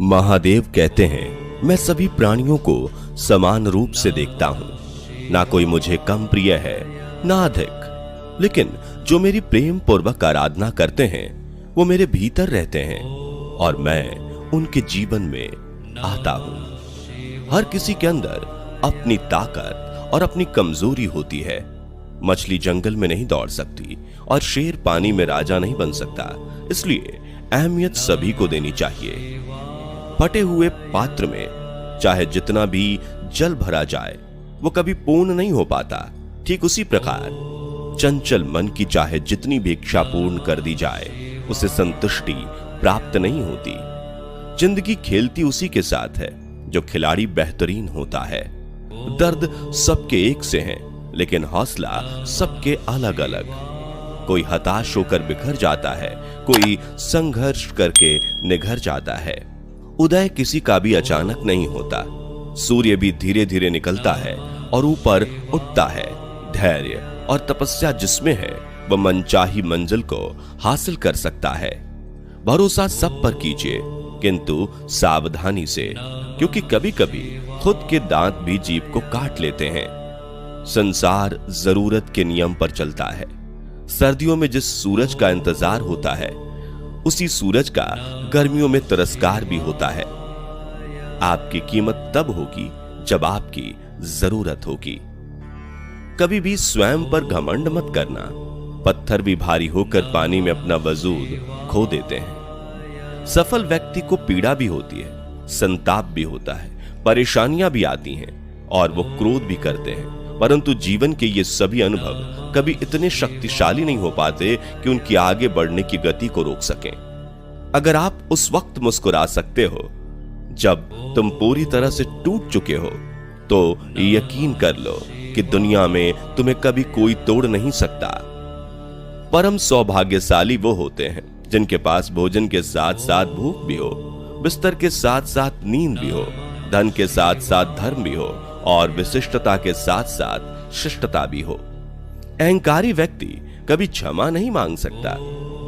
महादेव कहते हैं, मैं सभी प्राणियों को समान रूप से देखता हूं। ना कोई मुझे कम प्रिय है ना अधिक, लेकिन जो मेरी प्रेम पूर्वक आराधना करते हैं वो मेरे भीतर रहते हैं और मैं उनके जीवन में आता हूं। हर किसी के अंदर अपनी ताकत और अपनी कमजोरी होती है। मछली जंगल में नहीं दौड़ सकती और शेर पानी में राजा नहीं बन सकता, इसलिए अहमियत सभी को देनी चाहिए। फटे हुए पात्र में चाहे जितना भी जल भरा जाए वो कभी पूर्ण नहीं हो पाता। ठीक उसी प्रकार चंचल मन की चाहे जितनी भी इच्छा पूर्ण कर दी जाए उसे संतुष्टि प्राप्त नहीं होती। जिंदगी खेलती उसी के साथ है जो खिलाड़ी बेहतरीन होता है। दर्द सबके एक से हैं, लेकिन हौसला सबके अलग अलग। कोई हताश होकर बिखर जाता है, कोई संघर्ष करके निघर जाता है। उदय किसी का भी अचानक नहीं होता। सूर्य भी धीरे धीरे निकलता है और ऊपर उठता है। धैर्य और तपस्या जिसमें है वह मनचाही मंजिल को हासिल कर सकता है। भरोसा सब पर कीजिए, किंतु सावधानी से, क्योंकि कभी कभी खुद के दांत भी जीभ को काट लेते हैं। संसार जरूरत के नियम पर चलता है। सर्दियों में जिस सूरज का इंतजार होता है उसी सूरज का गर्मियों में तिरस्कार भी होता है। आपकी कीमत तब होगी जब आपकी जरूरत होगी। कभी भी स्वयं पर घमंड मत करना। पत्थर भी भारी होकर पानी में अपना वजूद खो देते हैं। सफल व्यक्ति को पीड़ा भी होती है, संताप भी होता है, परेशानियां भी आती हैं और वो क्रोध भी करते हैं, परंतु जीवन के ये सभी अनुभव कभी इतने शक्तिशाली नहीं हो पाते कि उनकी आगे बढ़ने की गति को रोक सकें। अगर आप उस वक्त मुस्कुरा सकते हो जब तुम पूरी तरह से टूट चुके हो, तो यकीन कर लो कि दुनिया में तुम्हें कभी कोई तोड़ नहीं सकता। परम सौभाग्यशाली वो होते हैं जिनके पास भोजन के साथ साथ भूख भी हो, बिस्तर के साथ साथ नींद भी हो, धन के साथ साथ धर्म भी हो और विशिष्टता के साथ साथ शिष्टता भी हो। अहंकारी व्यक्ति कभी क्षमा नहीं मांग सकता।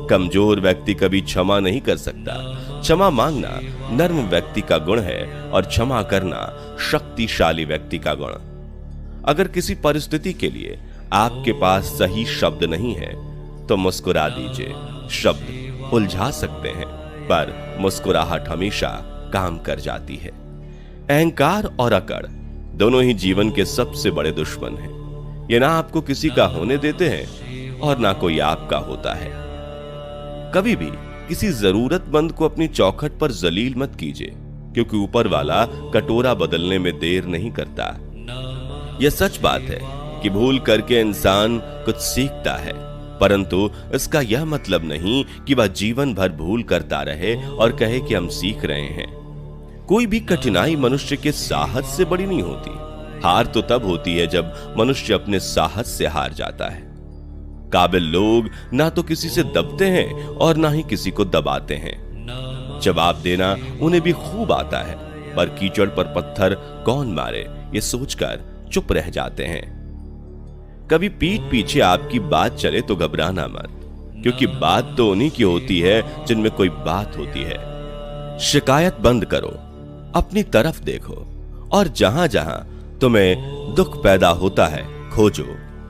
कमजोर व्यक्ति कभी क्षमा नहीं कर सकता। क्षमा मांगना नर्म व्यक्ति का गुण है और क्षमा करना शक्तिशाली व्यक्ति का गुण। अगर किसी परिस्थिति के लिए आपके पास सही शब्द नहीं है तो मुस्कुरा दीजिए। शब्द उलझा सकते हैं, पर मुस्कुराहट हमेशा काम कर जाती है। अहंकार और अकड़ दोनों ही जीवन के सबसे बड़े दुश्मन हैं। ये ना आपको किसी का होने देते हैं और ना कोई आपका होता है। कभी भी किसी जरूरतमंद को अपनी चौखट पर जलील मत कीजिए, क्योंकि ऊपर वाला कटोरा बदलने में देर नहीं करता। यह सच बात है कि भूल करके इंसान कुछ सीखता है, परंतु इसका यह मतलब नहीं कि वह जीवन भर भूल करता रहे और कहे कि हम सीख रहे हैं। कोई भी कठिनाई मनुष्य के साहस से बड़ी नहीं होती। हार तो तब होती है जब मनुष्य अपने साहस से हार जाता है। काबिल लोग ना तो किसी से दबते हैं और ना ही किसी को दबाते हैं। जवाब देना उन्हें भी खूब आता है, पर कीचड़ पर पत्थर कौन मारे ये सोचकर चुप रह जाते हैं। कभी पीठ पीछे आपकी बात चले तो घबराना मत, क्योंकि बात तो उन्हीं की होती है जिनमें कोई बात होती है। शिकायत बंद करो, अपनी तरफ देखो और जहां जहां तुम्हें दुख पैदा होता है खोजो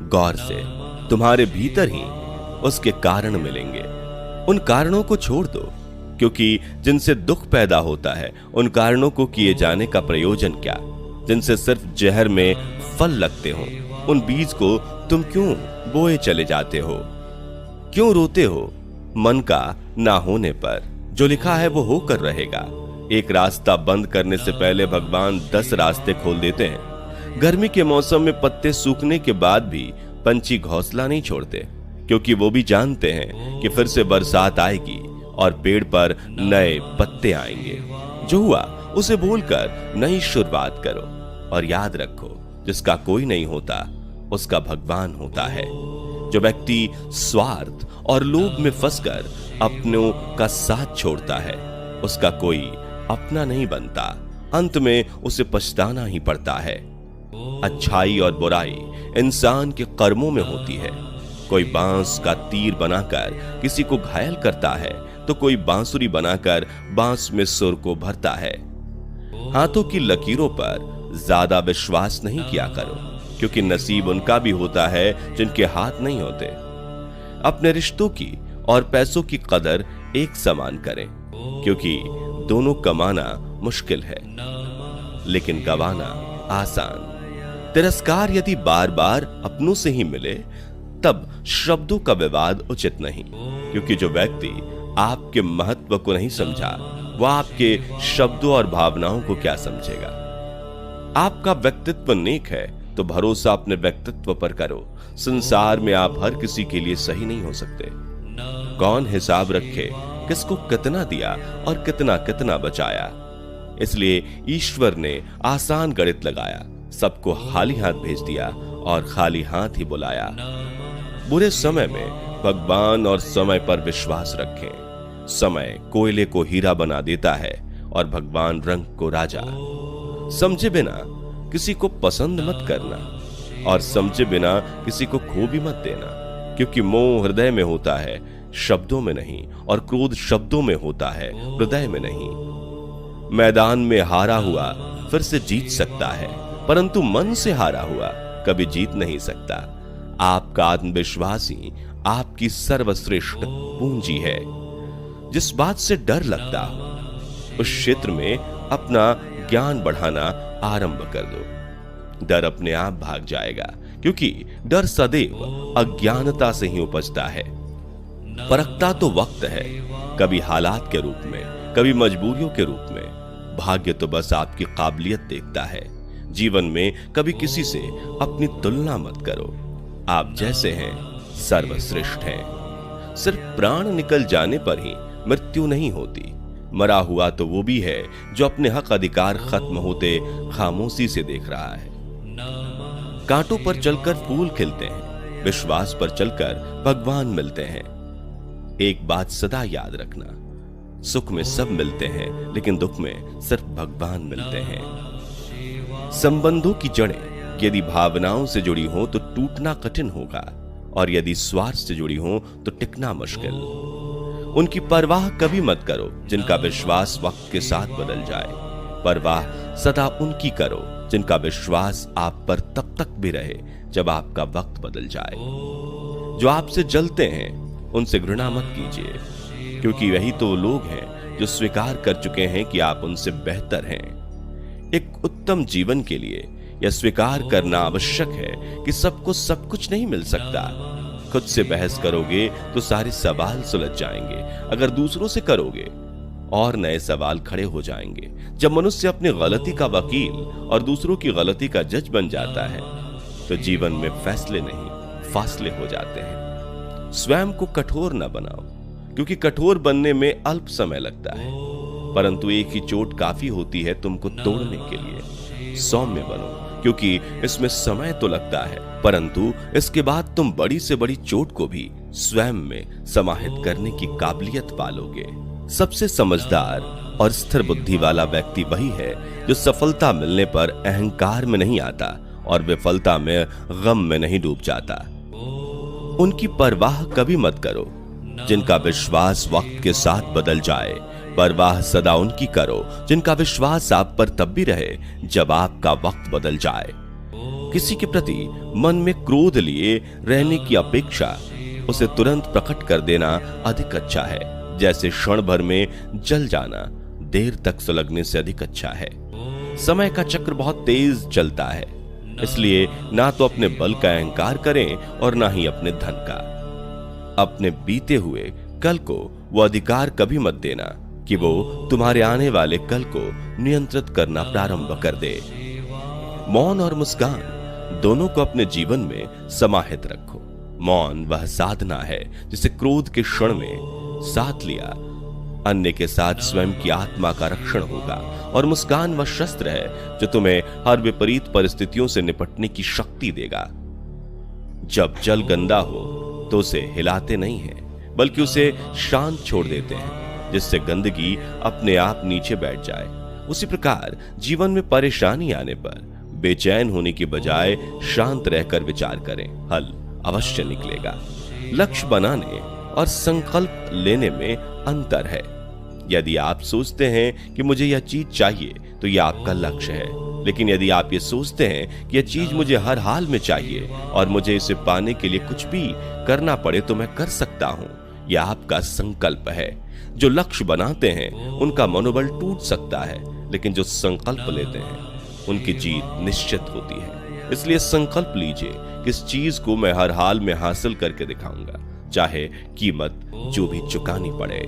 गौर से। तुम्हारे भीतर ही उसके कारण मिलेंगे। उन कारणों को छोड़ दो, क्योंकि जिनसे दुख पैदा होता है उन कारणों को किए जाने का प्रयोजन क्या। जिनसे सिर्फ जहर में फल लगते हो उन बीज को तुम क्यों बोए चले जाते हो। क्यों रोते हो मन का ना होने पर। जो लिखा है वो होकर रहेगा। एक रास्ता बंद करने से पहले भगवान 10 रास्ते खोल देते हैं। गर्मी के मौसम में पत्ते सूखने के बाद भी पंछी घोंसला नहीं छोड़ते, क्योंकि वो भी जानते हैं कि फिर से बरसात आएगी और पेड़ पर नए पत्ते आएंगे। जो हुआ उसे भूलकर नई शुरुआत करो और याद रखो, जिसका कोई नहीं होता उसका भगवान होता है। जो व्यक्ति स्वार्थ और लोभ में फंसकर अपनों का साथ छोड़ता है उसका कोई अपना नहीं बनता। अंत में उसे पछताना ही पड़ता है। अच्छाई और बुराई इंसान के कर्मों में होती है। कोई बांस का तीर बनाकर किसी को घायल करता है तो कोई बांसुरी बनाकर बांस में सुर को भरता है। हाथों की लकीरों पर ज्यादा विश्वास नहीं किया करो, क्योंकि नसीब उनका भी होता है जिनके हाथ नहीं होते। अपने रिश्तों की और पैसों की कदर एक समान करें, क्योंकि दोनों कमाना मुश्किल है लेकिन गवाना आसान। तिरस्कार यदि बार बार अपनों से ही मिले तब शब्दों का विवाद उचित नहीं, क्योंकि जो व्यक्ति आपके महत्व को नहीं समझा वह आपके शब्दों और भावनाओं को क्या समझेगा। आपका व्यक्तित्व नेक है तो भरोसा अपने व्यक्तित्व पर करो। संसार में आप हर किसी के लिए सही नहीं हो सकते। कौन हिसाब रखे किसको कितना दिया और कितना कितना बचाया। इसलिए ईश्वर ने आसान गणित लगाया, सबको खाली हाथ भेज दिया और खाली हाथ ही बुलाया। बुरे समय में भगवान और समय पर विश्वास रखें। समय कोयले को हीरा बना देता है और भगवान रंग को राजा। समझे बिना किसी को पसंद मत करना और समझे बिना किसी को खो भी मत देना, क्योंकि मोह हृदय में होता है शब्दों में नहीं, और क्रोध शब्दों में होता है हृदय में नहीं। मैदान में हारा हुआ फिर से जीत सकता है, परंतु मन से हारा हुआ कभी जीत नहीं सकता। आपका आत्मविश्वास ही आपकी सर्वश्रेष्ठ पूंजी है। जिस बात से डर लगता हो उस क्षेत्र में अपना ज्ञान बढ़ाना आरंभ कर दो। डर अपने आप भाग जाएगा, क्योंकि डर सदैव अज्ञानता से ही उपजता है। परखता तो वक्त है, कभी हालात के रूप में, कभी मजबूरियों के रूप में। भाग्य तो बस आपकी काबिलियत देखता है। जीवन में कभी किसी से अपनी तुलना मत करो। आप जैसे हैं सर्वश्रेष्ठ हैं। सिर्फ प्राण निकल जाने पर ही मृत्यु नहीं होती। मरा हुआ तो वो भी है जो अपने हक अधिकार खत्म होते खामोशी से देख रहा है। कांटों पर चलकर फूल खिलते हैं, विश्वास पर चलकर भगवान मिलते हैं। एक बात सदा याद रखना, सुख में सब मिलते हैं लेकिन दुख में सिर्फ भगवान मिलते हैं। संबंधों की जड़ें यदि भावनाओं से जुड़ी हो तो टूटना कठिन होगा, और यदि स्वार्थ से जुड़ी हो तो टिकना मुश्किल। उनकी परवाह कभी मत करो जिनका विश्वास वक्त के साथ बदल जाए। परवाह सदा उनकी करो जिनका विश्वास आप पर तब तक भी रहे जब आपका वक्त बदल जाए। जो आपसे जलते हैं उनसे घृणा मत कीजिए, क्योंकि वही तो लोग हैं जो स्वीकार कर चुके हैं कि आप उनसे बेहतर हैं। एक उत्तम जीवन के लिए यह स्वीकार करना आवश्यक है कि सबको सब कुछ नहीं मिल सकता। खुद से बहस करोगे तो सारे सवाल सुलझ जाएंगे, अगर दूसरों से करोगे और नए सवाल खड़े हो जाएंगे। जब मनुष्य अपनी गलती का वकील और दूसरों की गलती का जज बन जाता है तो जीवन में फैसले नहीं फासले हो जाते हैं। स्वयं को कठोर न बनाओ, क्योंकि कठोर बनने में अल्प समय लगता है, परंतु एक ही चोट काफी होती है तुमको तोड़ने के लिए। सौम्य बनो, क्योंकि इसमें समय तो लगता है, परंतु इसके बाद तुम बड़ी से बड़ी चोट को भी स्वयं में समाहित करने की काबिलियत पालोगे। सबसे समझदार और स्थिर बुद्धि वाला व्यक्ति वही है जो सफलता मिलने पर अहंकार में नहीं आता और विफलता में गम में नहीं डूब जाता। उनकी परवाह कभी मत करो जिनका विश्वास वक्त के साथ बदल जाए। परवाह सदा उनकी करो जिनका विश्वास आप पर तब भी रहे जब आपका वक्त बदल जाए। किसी के प्रति मन में क्रोध लिए रहने की अपेक्षा उसे तुरंत प्रकट कर देना अधिक अच्छा है। जैसे क्षण भर में जल जाना देर तक सुलगने से अधिक अच्छा है। समय का चक्र बहुत तेज चलता है, इसलिए ना तो अपने बल का अहंकार करें और ना ही अपने धन का। अपने बीते हुए कल को वो अधिकार कभी मत देना कि वो तुम्हारे आने वाले कल को नियंत्रित करना प्रारंभ कर दे। मौन और मुस्कान दोनों को अपने जीवन में समाहित रखो। मौन वह साधना है जिसे क्रोध के क्षण में साथ लिया अन्य के साथ स्वयं की आत्मा का रक्षण होगा, और मुस्कान वह शस्त्र है जो तुम्हें हर विपरीत परिस्थितियों से निपटने की शक्ति देगा। जब जल गंदा हो तो उसे हिलाते नहीं हैं, बल्कि उसे शांत छोड़ देते हैं, जिससे गंदगी अपने आप नीचे बैठ जाए। उसी प्रकार जीवन में परेशानी आने पर बेचैन होने की बजाय शांत रहकर विचार करें, हल अवश्य निकलेगा। लक्ष्य बनाने और संकल्प लेने में अंतर है। यदि आप सोचते हैं कि मुझे यह चीज चाहिए तो यह आपका लक्ष्य है, लेकिन यदि आप ये सोचते हैं कि यह चीज मुझे हर हाल में चाहिए और मुझे इसे पाने के लिए कुछ भी करना पड़े तो मैं कर सकता हूं, यह आपका संकल्प है। जो लक्ष्य बनाते हैं उनका मनोबल टूट सकता है, लेकिन जो संकल्प लेते हैं उनकी जीत निश्चित होती है। इसलिए संकल्प लीजिए कि इस चीज को मैं हर हाल में हासिल करके दिखाऊंगा, चाहे कीमत जो भी चुकानी पड़े।